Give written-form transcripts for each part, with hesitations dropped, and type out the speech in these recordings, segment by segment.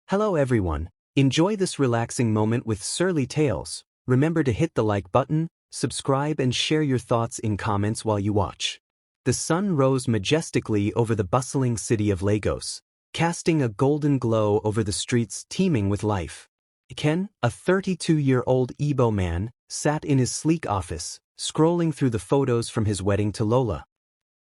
Hello everyone, enjoy this relaxing moment with Hstorytales. Remember to hit the like button, subscribe and share your thoughts in comments while you watch. The sun rose majestically over the bustling city of Lagos, casting a golden glow over the streets teeming with life. Ekenne, a 32-year-old Igbo man, sat in his sleek office, scrolling through the photos from his wedding to Lola.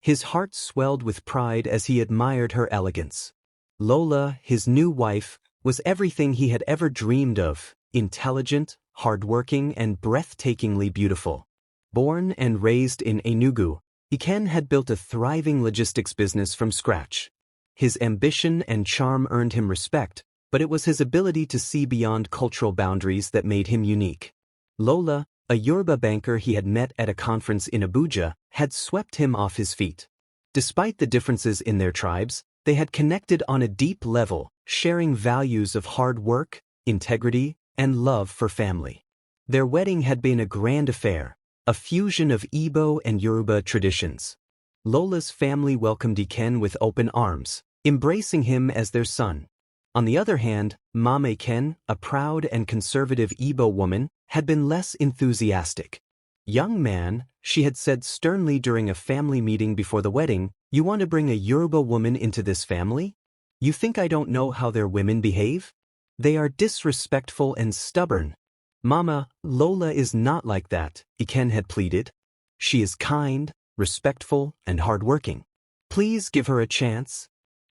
His heart swelled with pride as he admired her elegance. Lola, his new wife, was everything he had ever dreamed of: intelligent, hardworking, and breathtakingly beautiful. Born and raised in Enugu, Ekenne had built a thriving logistics business from scratch. His ambition and charm earned him respect, but it was his ability to see beyond cultural boundaries that made him unique. Lola, a Yoruba banker he had met at a conference in Abuja, had swept him off his feet. Despite the differences in their tribes, they had connected on a deep level, sharing values of hard work, integrity, and love for family. Their wedding had been a grand affair, a fusion of Igbo and Yoruba traditions. Lola's family welcomed Ekenne with open arms, embracing him as their son. On the other hand, Mama Ekenne, a proud and conservative Igbo woman, had been less enthusiastic. "Young man," she had said sternly during a family meeting before the wedding, "you want to bring a Yoruba woman into this family? You think I don't know how their women behave? They are disrespectful and stubborn." "Mama, Lola is not like that," Ekenne had pleaded. "She is kind, respectful, and hardworking. Please give her a chance."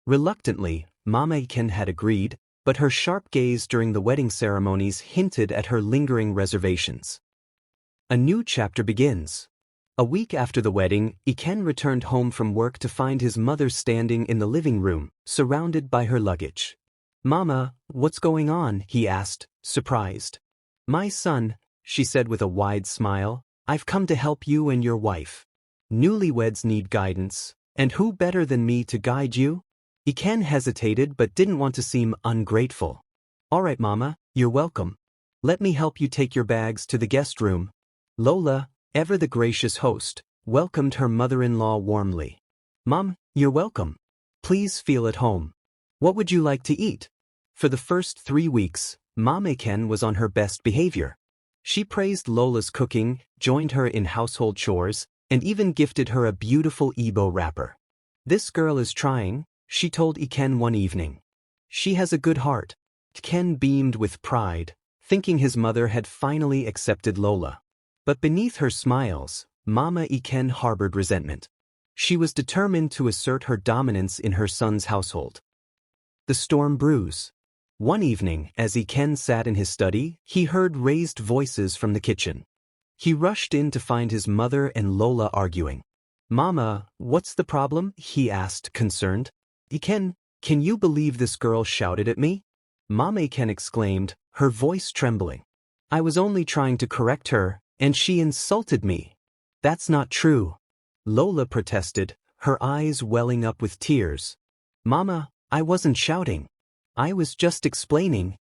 Reluctantly, Mama Ekenne had agreed, but her sharp gaze during the wedding ceremonies hinted at her lingering reservations. A new chapter begins. A week after the wedding, Ekenne returned home from work to find his mother standing in the living room, surrounded by her luggage. "Mama, what's going on?" he asked, surprised. "My son," she said with a wide smile, "I've come to help you and your wife. Newlyweds need guidance, and who better than me to guide you?" Ekenne hesitated but didn't want to seem ungrateful. "All right, Mama, you're welcome. Let me help you take your bags to the guest room." Lola, ever the gracious host, welcomed her mother-in-law warmly. "Mom, you're welcome. Please feel at home. What would you like to eat?" For the first 3 weeks, Mama Ekenne was on her best behavior. She praised Lola's cooking, joined her in household chores, and even gifted her a beautiful Igbo wrapper. "This girl is trying," she told Ekenne one evening. "She has a good heart." Ekenne beamed with pride, thinking his mother had finally accepted Lola. But beneath her smiles, Mama Ekenne harbored resentment. She was determined to assert her dominance in her son's household. The storm brews. One evening, as Ekenne sat in his study, he heard raised voices from the kitchen. He rushed in to find his mother and Lola arguing. "Mama, what's the problem?" he asked, concerned. "Ekenne, can you believe this girl shouted at me?" Mama Ekenne exclaimed, her voice trembling. "I was only trying to correct her, and she insulted me." "That's not true," Lola protested, her eyes welling up with tears. "Mama, I wasn't shouting. I was just explaining."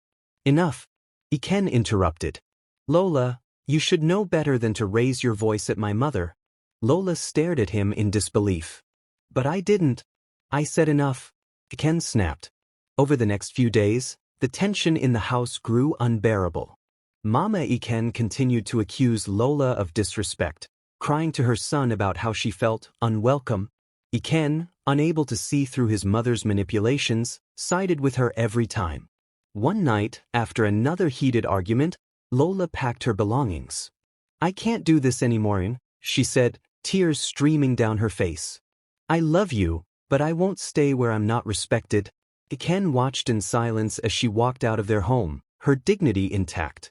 "Enough," Ekenne interrupted. "Lola, you should know better than to raise your voice at my mother." Lola stared at him in disbelief. "But I didn't. I said enough," Ekenne snapped. Over the next few days, the tension in the house grew unbearable. Mama Ekenne continued to accuse Lola of disrespect, crying to her son about how she felt unwelcome. Ekenne, unable to see through his mother's manipulations, sided with her every time. One night, after another heated argument, Lola packed her belongings. "I can't do this anymore," she said, tears streaming down her face. "I love you, but I won't stay where I'm not respected." Ekenne watched in silence as she walked out of their home, her dignity intact.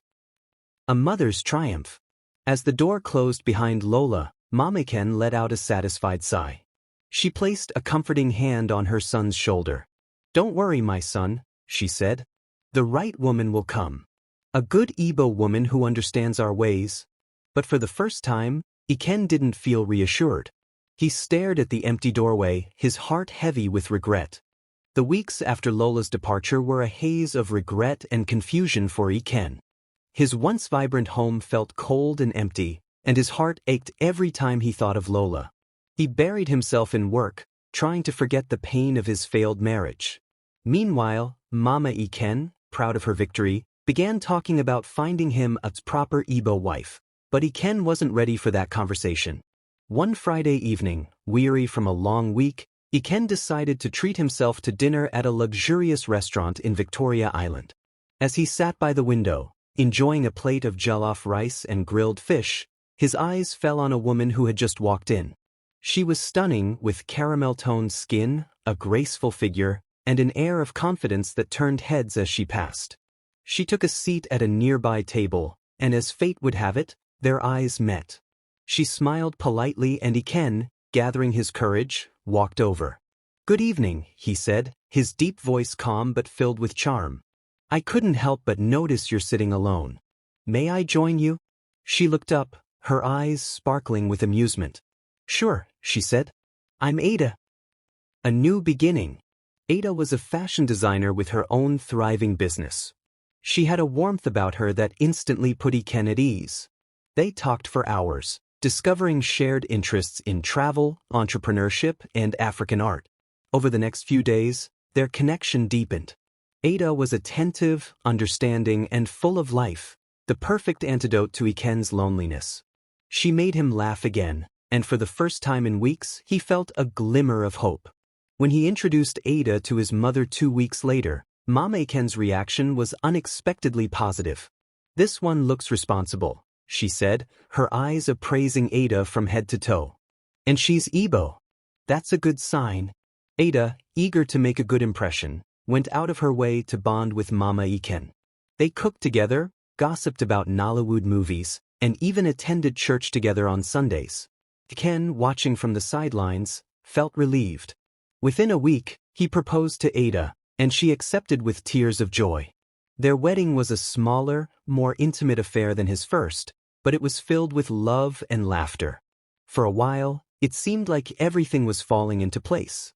A mother's triumph. As the door closed behind Lola, Mama Ekenne let out a satisfied sigh. She placed a comforting hand on her son's shoulder. "Don't worry, my son," she said. "The right woman will come. A good Igbo woman who understands our ways." But for the first time, Ekenne didn't feel reassured. He stared at the empty doorway, his heart heavy with regret. The weeks after Lola's departure were a haze of regret and confusion for Ekenne. His once vibrant home felt cold and empty, and his heart ached every time he thought of Lola. He buried himself in work, trying to forget the pain of his failed marriage. Meanwhile, Mama Ekenne, proud of her victory, began talking about finding him a proper Igbo wife. But Ekenne wasn't ready for that conversation. One Friday evening, weary from a long week, Ekenne decided to treat himself to dinner at a luxurious restaurant in Victoria Island. As he sat by the window, enjoying a plate of jollof rice and grilled fish, his eyes fell on a woman who had just walked in. She was stunning, with caramel-toned skin, a graceful figure, and an air of confidence that turned heads as she passed. She took a seat at a nearby table, and as fate would have it, their eyes met. She smiled politely, and Ekenne, gathering his courage, walked over. "Good evening," he said, his deep voice calm but filled with charm. "I couldn't help but notice you're sitting alone. May I join you?" She looked up, her eyes sparkling with amusement. "Sure," she said. "I'm Adaah." A new beginning. Adaah was a fashion designer with her own thriving business. She had a warmth about her that instantly put Ekenne at ease. They talked for hours, discovering shared interests in travel, entrepreneurship, and African art. Over the next few days, their connection deepened. Adaah was attentive, understanding, and full of life, the perfect antidote to Ekenne's loneliness. She made him laugh again, and for the first time in weeks, he felt a glimmer of hope. When he introduced Adaah to his mother 2 weeks later, Mama Ekenne's reaction was unexpectedly positive. "This one looks responsible," she said, her eyes appraising Adaah from head to toe. "And she's Igbo. That's a good sign." Adaah, eager to make a good impression, went out of her way to bond with Mama Ekenne. They cooked together, gossiped about Nollywood movies, and even attended church together on Sundays. Ekenne, watching from the sidelines, felt relieved. Within a week, he proposed to Adaah, and she accepted with tears of joy. Their wedding was a smaller, more intimate affair than his first, but it was filled with love and laughter. For a while, it seemed like everything was falling into place.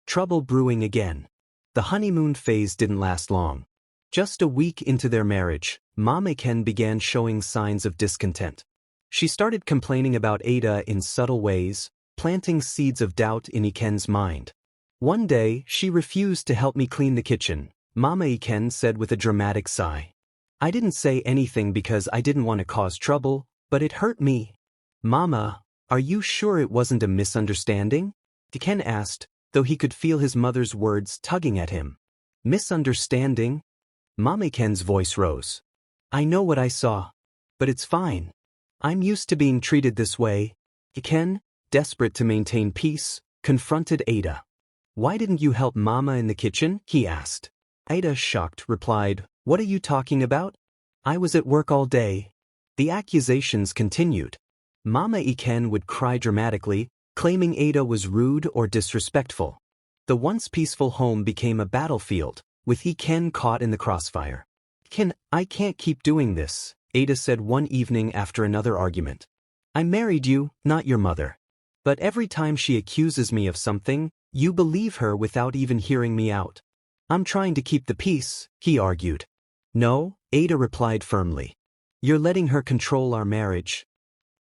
Trouble brewing again. The honeymoon phase didn't last long. Just a week into their marriage, Mama Ekenne began showing signs of discontent. She started complaining about Adaah in subtle ways, planting seeds of doubt in Ekenne's mind. "One day, she refused to help me clean the kitchen," Mama Ekenne said with a dramatic sigh. "I didn't say anything because I didn't want to cause trouble, but it hurt me." "Mama, are you sure it wasn't a misunderstanding?" Ekenne asked, though he could feel his mother's words tugging at him. "Misunderstanding?" Mama Ekenne's voice rose. "I know what I saw. But it's fine. I'm used to being treated this way." Ekenne, desperate to maintain peace, confronted Adaah. "Why didn't you help Mama in the kitchen?" he asked. Adaah, shocked, replied, "What are you talking about? I was at work all day." The accusations continued. Mama Ekenne would cry dramatically, claiming Adaah was rude or disrespectful. The once peaceful home became a battlefield, with Ekenne caught in the crossfire. "Ekenne, I can't keep doing this," Adaah said one evening after another argument. "I married you, not your mother. But every time she accuses me of something, you believe her without even hearing me out." "I'm trying to keep the peace," he argued. "No," Adaah replied firmly. "You're letting her control our marriage."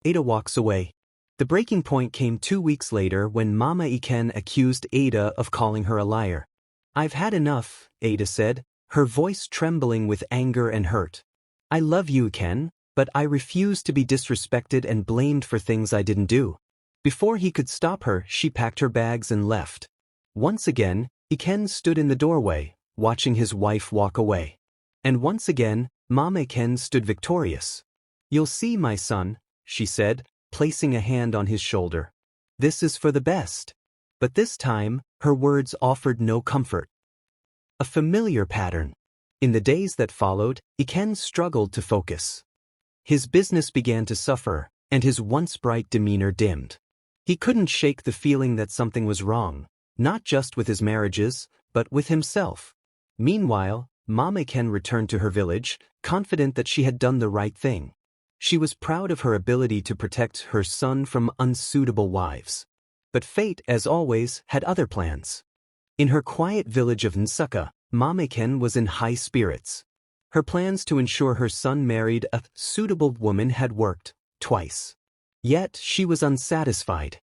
Adaah walks away. The breaking point came 2 weeks later when Mama Ekenne accused Adaah of calling her a liar. "I've had enough," Adaah said, her voice trembling with anger and hurt. "I love you, Ekenne, but I refuse to be disrespected and blamed for things I didn't do." Before he could stop her, she packed her bags and left. Once again, Ekenne stood in the doorway, watching his wife walk away. And once again, Mama Ekenne stood victorious. "You'll see, my son," she said, placing a hand on his shoulder. "This is for the best." But this time, her words offered no comfort. A familiar pattern. In the days that followed, Ekenne struggled to focus. His business began to suffer, and his once bright demeanor dimmed. He couldn't shake the feeling that something was wrong, not just with his marriages, but with himself. Meanwhile, Mama Ekenne returned to her village, confident that she had done the right thing. She was proud of her ability to protect her son from unsuitable wives. But fate, as always, had other plans. In her quiet village of Nsukka, Mama Ekenne was in high spirits. Her plans to ensure her son married a suitable woman had worked, twice. Yet she was unsatisfied.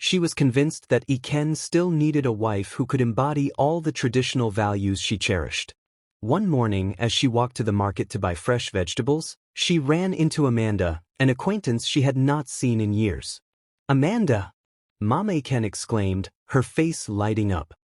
She was convinced that Ekenne still needed a wife who could embody all the traditional values she cherished. One morning, as she walked to the market to buy fresh vegetables, she ran into Amanda, an acquaintance she had not seen in years. "Amanda!" Mama Ekenne exclaimed, her face lighting up.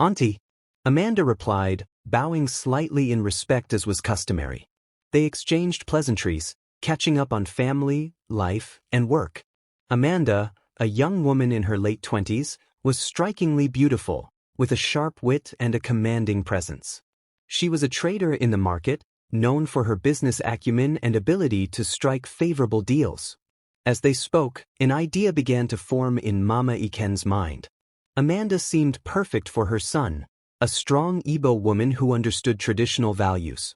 "Auntie!" Amanda replied, bowing slightly in respect as was customary. They exchanged pleasantries, catching up on family, life, and work. Amanda, a young woman in her late 20s, was strikingly beautiful, with a sharp wit and a commanding presence. She was a trader in the market, known for her business acumen and ability to strike favorable deals. As they spoke, an idea began to form in Mama Ekenne's mind. Amanda seemed perfect for her son, a strong Igbo woman who understood traditional values.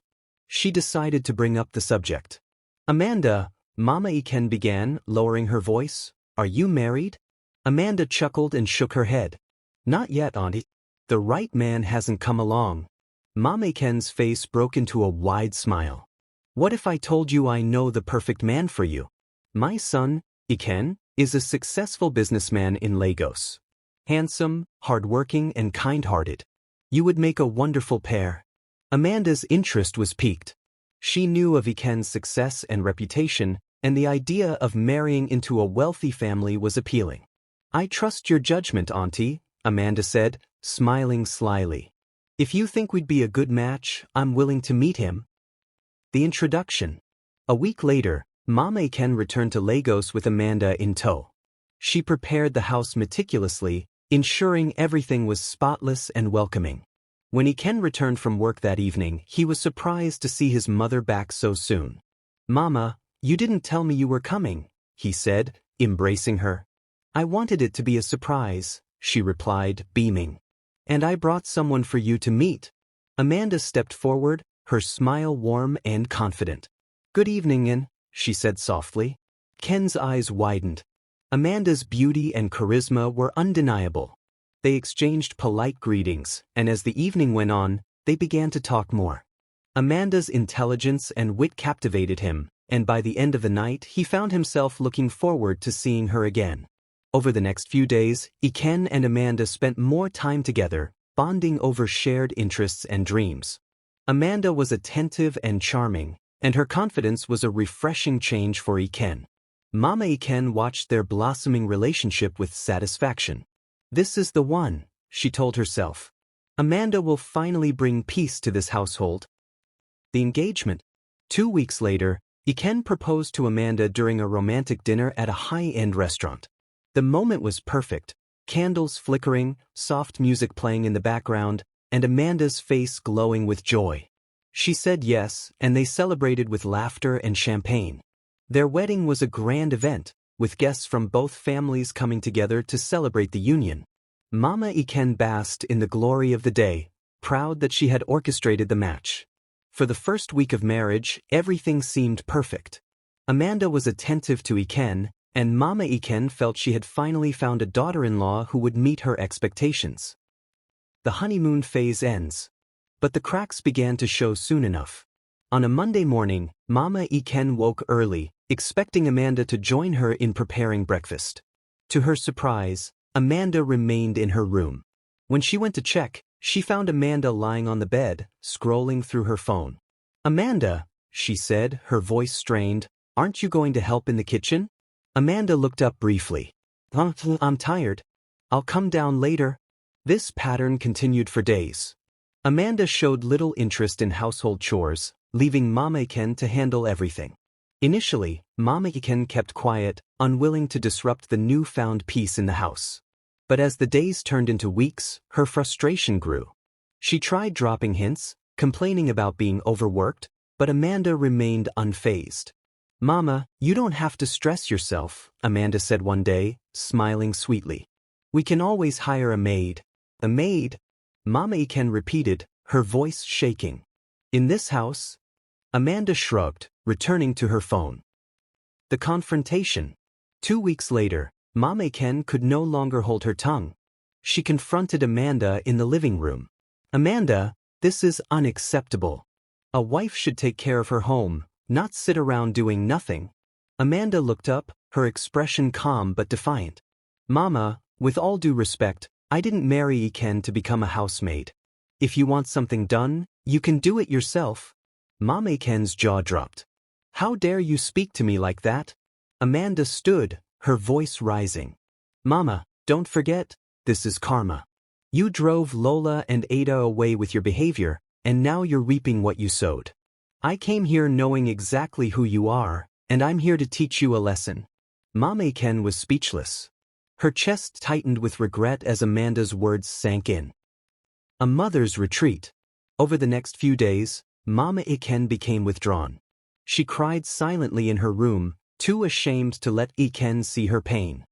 She decided to bring up the subject. "Amanda," Mama Ekenne began, lowering her voice, "are you married?" Amanda chuckled and shook her head. "Not yet, Auntie. The right man hasn't come along." Mama Ekenne's face broke into a wide smile. "What if I told you I know the perfect man for you? My son, Ekenne, is a successful businessman in Lagos. Handsome, hardworking, and kind-hearted. You would make a wonderful pair." Amanda's interest was piqued. She knew of Ekenne's success and reputation, and the idea of marrying into a wealthy family was appealing. "I trust your judgment, Auntie," Amanda said, smiling slyly. "If you think we'd be a good match, I'm willing to meet him." The introduction. A week later, Mama Ekenne returned to Lagos with Amanda in tow. She prepared the house meticulously, ensuring everything was spotless and welcoming. When Ekenne returned from work that evening, he was surprised to see his mother back so soon. "Mama, you didn't tell me you were coming," he said, embracing her. "I wanted it to be a surprise," she replied, beaming. "And I brought someone for you to meet." Amanda stepped forward, her smile warm and confident. "Good evening, Ann," she said softly. Ken's eyes widened. Amanda's beauty and charisma were undeniable. They exchanged polite greetings, and as the evening went on, they began to talk more. Amanda's intelligence and wit captivated him, and by the end of the night he found himself looking forward to seeing her again. Over the next few days, Ekenne and Amanda spent more time together, bonding over shared interests and dreams. Amanda was attentive and charming, and her confidence was a refreshing change for Ekenne. Mama Ekenne watched their blossoming relationship with satisfaction. "This is the one," she told herself. "Amanda will finally bring peace to this household." The engagement. 2 weeks later, Ekenne proposed to Amanda during a romantic dinner at a high-end restaurant. The moment was perfect, candles flickering, soft music playing in the background, and Amanda's face glowing with joy. She said yes, and they celebrated with laughter and champagne. Their wedding was a grand event, with guests from both families coming together to celebrate the union. Mama Ekenne basked in the glory of the day, proud that she had orchestrated the match. For the first week of marriage, everything seemed perfect. Amanda was attentive to Ekenne, and Mama Ekenne felt she had finally found a daughter-in-law who would meet her expectations. The honeymoon phase ends. But the cracks began to show soon enough. On a Monday morning, Mama Ekenne woke early, expecting Amanda to join her in preparing breakfast. To her surprise, Amanda remained in her room. When she went to check, she found Amanda lying on the bed, scrolling through her phone. "Amanda," she said, her voice strained, "aren't you going to help in the kitchen?" Amanda looked up briefly. I'm tired. I'll come down later." This pattern continued for days. Amanda showed little interest in household chores, leaving Mama Ekenne to handle everything. Initially, Mama Ekenne kept quiet, unwilling to disrupt the newfound peace in the house. But as the days turned into weeks, her frustration grew. She tried dropping hints, complaining about being overworked, but Amanda remained unfazed. "Mama, you don't have to stress yourself," Amanda said one day, smiling sweetly. "We can always hire a maid." "A maid?" Mama Ekenne repeated, her voice shaking. "In this house?" Amanda shrugged, returning to her phone. The confrontation. 2 weeks later, Mama Ekenne could no longer hold her tongue. She confronted Amanda in the living room. "Amanda, this is unacceptable. A wife should take care of her home, not sit around doing nothing." Amanda looked up, her expression calm but defiant. "Mama, With all due respect, I didn't marry Ekenne to become a housemaid. If you want something done, you can do it yourself. Mama Ekenne's jaw dropped. How dare you speak to me like that? Amanda stood, her voice rising. Mama, don't forget, this is karma. You drove Lola and Adaah away with your behavior, and now you're reaping what you sowed. I came here knowing exactly who you are, and I'm here to teach you a lesson. Mama Ekenne was speechless. Her chest tightened with regret as Amanda's words sank in. A mother's retreat. Over the next few days, Mama Ekenne became withdrawn. She cried silently in her room, too ashamed to let Ekenne see her pain.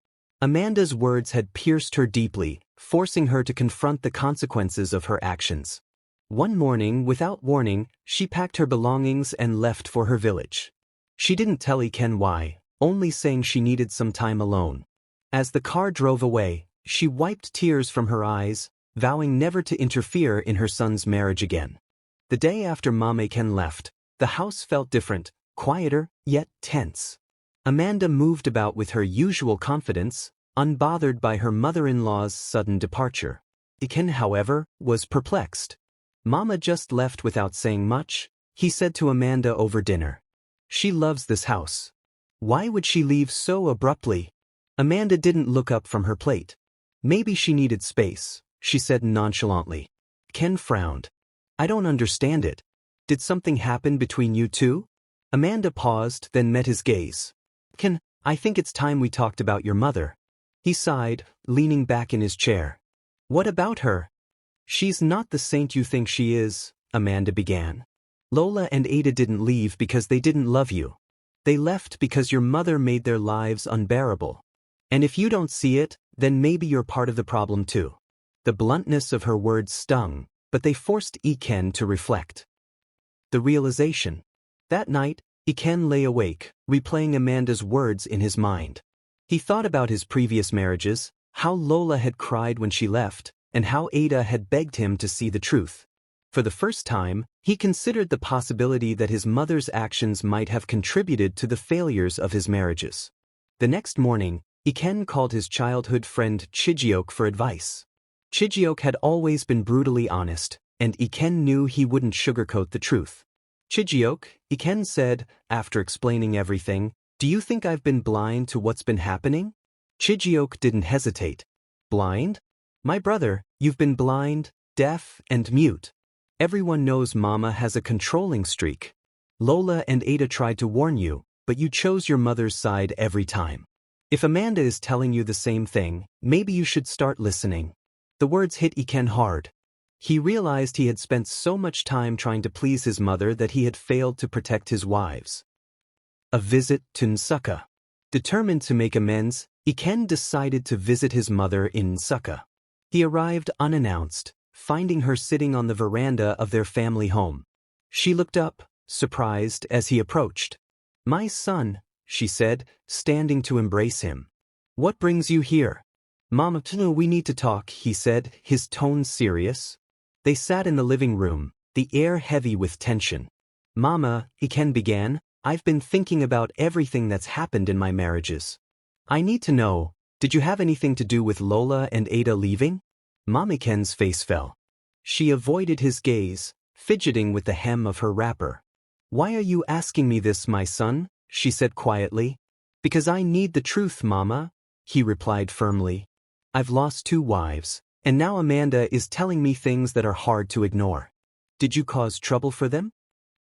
Amanda's words had pierced her deeply, forcing her to confront the consequences of her actions. One morning, without warning, she packed her belongings and left for her village. She didn't tell Ekenne why, only saying she needed some time alone. As the car drove away, she wiped tears from her eyes, vowing never to interfere in her son's marriage again. The day after Mama Ekenne left, the house felt different, quieter, yet tense. Amanda moved about with her usual confidence, unbothered by her mother-in-law's sudden departure. Ekenne, however, was perplexed. Mama just left without saying much, he said to Amanda over dinner. She loves this house. Why would she leave so abruptly? Amanda didn't look up from her plate. Maybe she needed space, she said nonchalantly. Ken frowned. I don't understand it. Did something happen between you two? Amanda paused, then met his gaze. Ken, I think it's time we talked about your mother. He sighed, leaning back in his chair. What about her? She's not the saint you think she is, Amanda began. Lola and Adaah didn't leave because they didn't love you. They left because your mother made their lives unbearable. And if you don't see it, then maybe you're part of the problem too. The bluntness of her words stung, but they forced Ekenne to reflect. The realization. That night, Ekenne lay awake, replaying Amanda's words in his mind. He thought about his previous marriages, how Lola had cried when she left, and how Adaah had begged him to see the truth. For the first time, he considered the possibility that his mother's actions might have contributed to the failures of his marriages. The next morning, Ekenne called his childhood friend Chijioke for advice. Chijioke had always been brutally honest, and Ekenne knew he wouldn't sugarcoat the truth. Chijioke, Ekenne said, after explaining everything, do you think I've been blind to what's been happening? Chijioke didn't hesitate. Blind? My brother, you've been blind, deaf, and mute. Everyone knows Mama has a controlling streak. Lola and Adaah tried to warn you, but you chose your mother's side every time. If Amanda is telling you the same thing, maybe you should start listening. The words hit Ekenne hard. He realized he had spent so much time trying to please his mother that he had failed to protect his wives. A visit to Nsukka. Determined to make amends, Ekenne decided to visit his mother in Nsukka. He arrived unannounced, finding her sitting on the veranda of their family home. She looked up, surprised, as he approached. My son, she said, standing to embrace him. What brings you here? Mama, we need to talk, he said, his tone serious. They sat in the living room, the air heavy with tension. Mama, Ekenne began, I've been thinking about everything that's happened in my marriages. I need to know, did you have anything to do with Lola and Adaah leaving? Mama Ekenne's face fell. She avoided his gaze, fidgeting with the hem of her wrapper. Why are you asking me this, my son? She said quietly. Because I need the truth, Mama, he replied firmly. I've lost 2 wives, and now Amanda is telling me things that are hard to ignore. Did you cause trouble for them?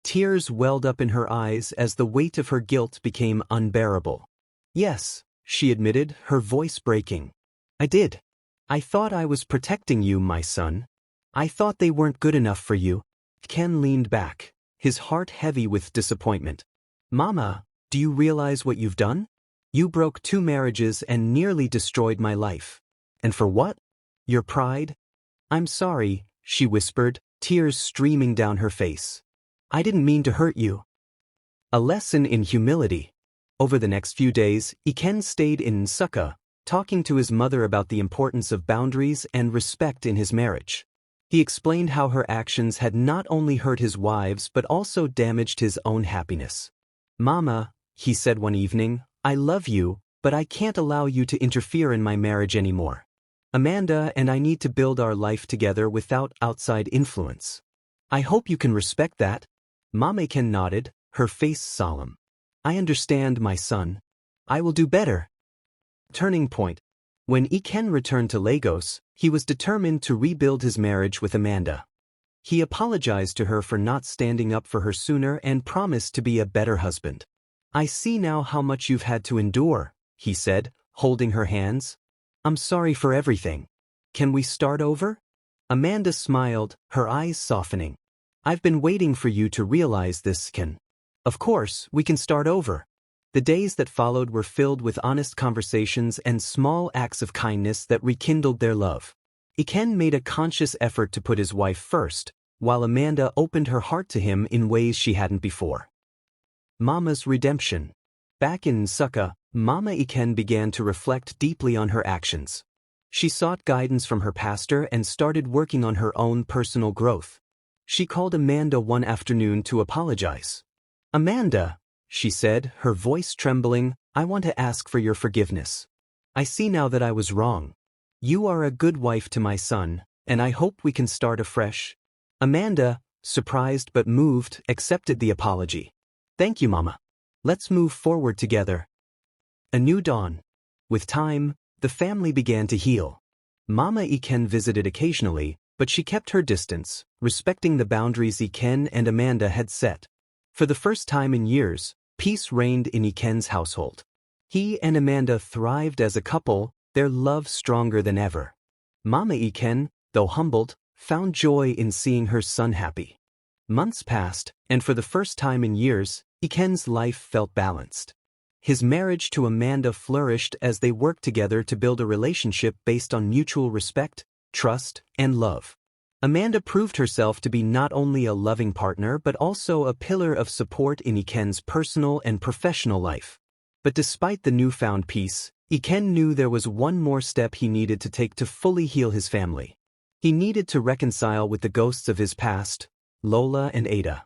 Tears welled up in her eyes as the weight of her guilt became unbearable. Yes, she admitted, her voice breaking. I did. I thought I was protecting you, my son. I thought they weren't good enough for you. Ken leaned back, his heart heavy with disappointment. Mama, do you realize what you've done? You broke 2 marriages and nearly destroyed my life. And for what? Your pride? I'm sorry, she whispered, tears streaming down her face. I didn't mean to hurt you. A lesson in humility. Over the next few days, Ekenne stayed in Nsukka, talking to his mother about the importance of boundaries and respect in his marriage. He explained how her actions had not only hurt his wives but also damaged his own happiness. Mama, he said one evening, I love you, but I can't allow you to interfere in my marriage anymore. Amanda and I need to build our life together without outside influence. I hope you can respect that. Mama Ekenne nodded, her face solemn. I understand, my son. I will do better. Turning point. When Ekenne returned to Lagos, he was determined to rebuild his marriage with Amanda. He apologized to her for not standing up for her sooner and promised to be a better husband. I see now how much you've had to endure, he said, holding her hands. I'm sorry for everything. Can we start over? Amanda smiled, her eyes softening. I've been waiting for you to realize this, Ken. Of course, we can start over. The days that followed were filled with honest conversations and small acts of kindness that rekindled their love. Ekenne made a conscious effort to put his wife first, while Amanda opened her heart to him in ways she hadn't before. Mama's redemption. Back in Nsukka, Mama Ekenne began to reflect deeply on her actions. She sought guidance from her pastor and started working on her own personal growth. She called Amanda one afternoon to apologize. Amanda, she said, her voice trembling, I want to ask for your forgiveness. I see now that I was wrong. You are a good wife to my son, and I hope we can start afresh. Amanda, surprised but moved, accepted the apology. Thank you, Mama. Let's move forward together. A new dawn. With time, the family began to heal. Mama Ekenne visited occasionally, but she kept her distance, respecting the boundaries Ekenne and Amanda had set. For the first time in years, peace reigned in Ekenne's household. He and Amanda thrived as a couple, their love stronger than ever. Mama Ekenne, though humbled, found joy in seeing her son happy. Months passed, and for the first time in years, Ekenne's life felt balanced. His marriage to Amanda flourished as they worked together to build a relationship based on mutual respect, trust, and love. Amanda proved herself to be not only a loving partner but also a pillar of support in Ekenne's personal and professional life. But despite the newfound peace, Ekenne knew there was one more step he needed to take to fully heal his family. He needed to reconcile with the ghosts of his past, Lola and Adaah.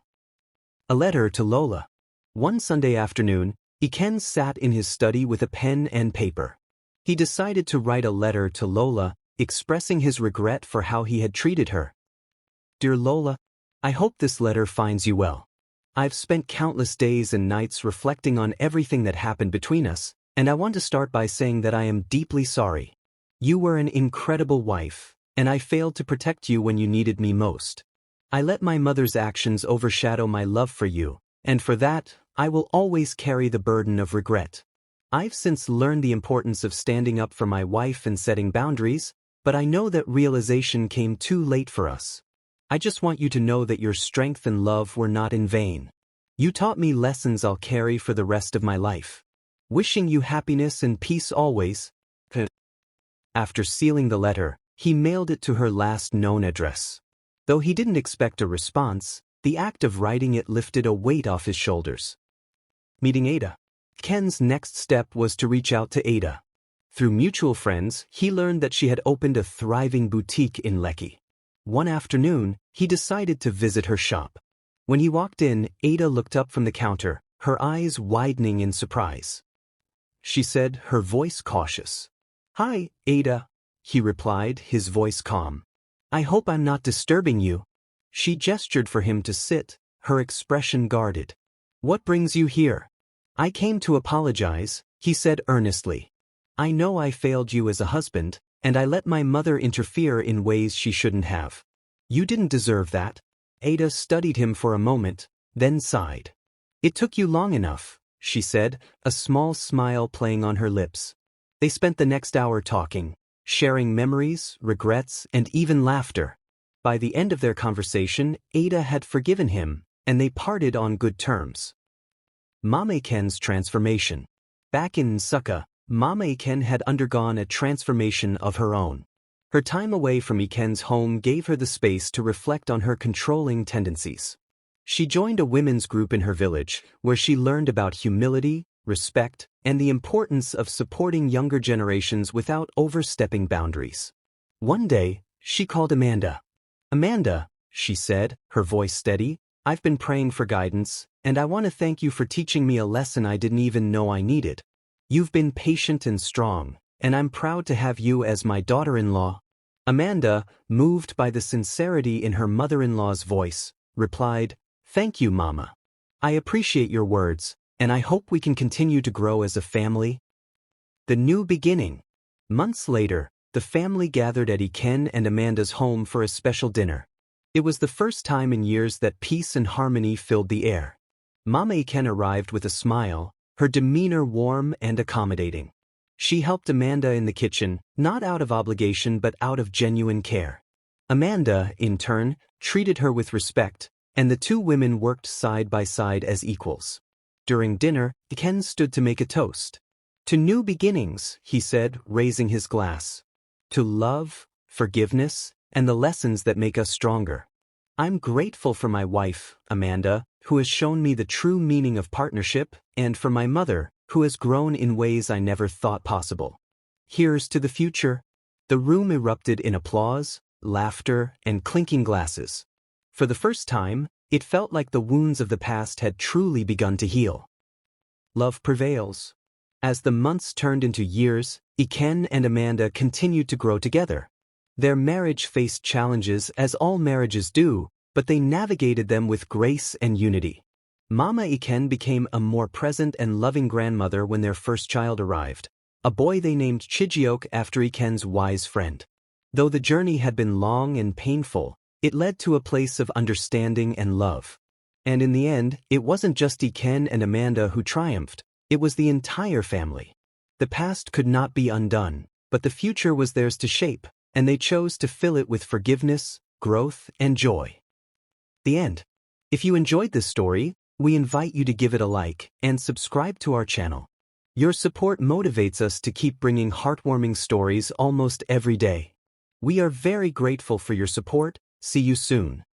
A letter to Lola. One Sunday afternoon, Ekenne sat in his study with a pen and paper. He decided to write a letter to Lola, expressing his regret for how he had treated her. Dear Lola, I hope this letter finds you well. I've spent countless days and nights reflecting on everything that happened between us, and I want to start by saying that I am deeply sorry. You were an incredible wife, and I failed to protect you when you needed me most. I let my mother's actions overshadow my love for you, and for that, I will always carry the burden of regret. I've since learned the importance of standing up for my wife and setting boundaries, but I know that realization came too late for us. I just want you to know that your strength and love were not in vain. You taught me lessons I'll carry for the rest of my life. Wishing you happiness and peace always. After sealing the letter, he mailed it to her last known address. Though he didn't expect a response, the act of writing it lifted a weight off his shoulders. Meeting Adaah. Ekenne's next step was to reach out to Adaah. Through mutual friends, he learned that she had opened a thriving boutique in Lekki. One afternoon, he decided to visit her shop. When he walked in, Adaah looked up from the counter, her eyes widening in surprise. She said, her voice cautious. Hi, Adaah, he replied, his voice calm. I hope I'm not disturbing you. She gestured for him to sit, her expression guarded. What brings you here? I came to apologize, he said earnestly. I know I failed you as a husband, and I let my mother interfere in ways she shouldn't have. You didn't deserve that. Adaah studied him for a moment, then sighed. It took you long enough, she said, a small smile playing on her lips. They spent the next hour talking, sharing memories, regrets, and even laughter. By the end of their conversation, Adaah had forgiven him, and they parted on good terms. Mama Ekenne's transformation. Back in Nsukka, Mama Ekenne had undergone a transformation of her own. Her time away from Ekenne's home gave her the space to reflect on her controlling tendencies. She joined a women's group in her village, where she learned about humility, respect, and the importance of supporting younger generations without overstepping boundaries. One day, she called Amanda. Amanda, she said, her voice steady, I've been praying for guidance, and I want to thank you for teaching me a lesson I didn't even know I needed. You've been patient and strong, and I'm proud to have you as my daughter-in-law." Amanda, moved by the sincerity in her mother-in-law's voice, replied, "Thank you, Mama. I appreciate your words, and I hope we can continue to grow as a family." The new beginning. Months later, the family gathered at Ekenne and Amanda's home for a special dinner. It was the first time in years that peace and harmony filled the air. Mama Ekenne arrived with a smile, her demeanor warm and accommodating. She helped Amanda in the kitchen, not out of obligation but out of genuine care. Amanda, in turn, treated her with respect, and the two women worked side by side as equals. During dinner, Ekenne stood to make a toast. "To new beginnings," he said, raising his glass. "To love, forgiveness, and the lessons that make us stronger. I'm grateful for my wife, Amanda, who has shown me the true meaning of partnership, and for my mother, who has grown in ways I never thought possible. Here's to the future." The room erupted in applause, laughter, and clinking glasses. For the first time, it felt like the wounds of the past had truly begun to heal. Love prevails. As the months turned into years, Ekenne and Amanda continued to grow together. Their marriage faced challenges as all marriages do, but they navigated them with grace and unity. Mama Ekenne became a more present and loving grandmother when their first child arrived, a boy they named Chijioke after Ekenne's wise friend. Though the journey had been long and painful, it led to a place of understanding and love. And in the end, it wasn't just Ekenne and Amanda who triumphed, it was the entire family. The past could not be undone, but the future was theirs to shape, and they chose to fill it with forgiveness, growth, and joy. The end. If you enjoyed this story, we invite you to give it a like and subscribe to our channel. Your support motivates us to keep bringing heartwarming stories almost every day. We are very grateful for your support. See you soon.